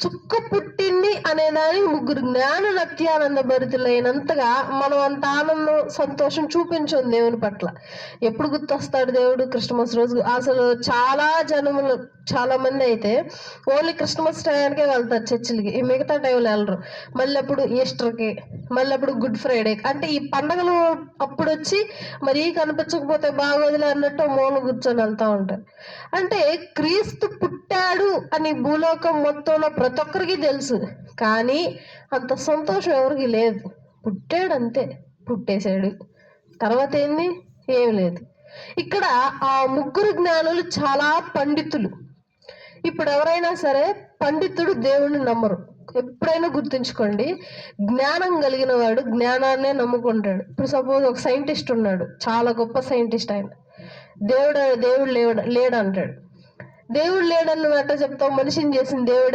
చుక్క పుట్టింది అనే దానికి ముగ్గురు జ్ఞానులు అత్యానంద భరితులైనంతగా మనం అంత ఆనందం సంతోషం చూపించం దేవుని పట్ల. ఎప్పుడు గుర్తొస్తాడు దేవుడు? క్రిస్మస్ రోజు. అసలు చాలా మంది అయితే ఓన్లీ క్రిస్మస్ టైంకే వెళ్తారు చర్చిలకి, ఈ మిగతా టైంలో వెళ్ళరు. మళ్ళీ అప్పుడు ఈస్టర్కి, మళ్ళీ అప్పుడు గుడ్ ఫ్రైడే, అంటే ఈ పండగలు అప్పుడు వచ్చి మరీ కనిపించకపోతే బాగోదులే అన్నట్టు మూల కూర్చొని వెళ్తా ఉంటారు. అంటే క్రీస్తు పుట్టాడు అని భూలోకం మొత్తంలో ప్రతి ఒక్కరికి తెలుసు, కానీ అంత సంతోషం ఎవరికి లేదు. పుట్టాడు అంతే, పుట్టేశాడు, తర్వాత ఏంది? ఏం లేదు. ఇక్కడ ఆ ముగ్గురు జ్ఞానులు చాలా పండితులు. ఇప్పుడు ఎవరైనా సరే పండితుడు దేవుణ్ణి నమ్మరు. ఎప్పుడైనా గుర్తుంచుకోండి, జ్ఞానం కలిగిన వాడు జ్ఞానాన్నే నమ్ముకుంటాడు. ఇప్పుడు సపోజ్ ఒక సైంటిస్ట్ ఉన్నాడు, చాలా గొప్ప సైంటిస్ట్, ఆయన దేవుడు లేడు అంటాడు. దేవుడు లేడని నువ్వు ఎట్లా చెప్తావు? మనిషిని చేసిన దేవుడే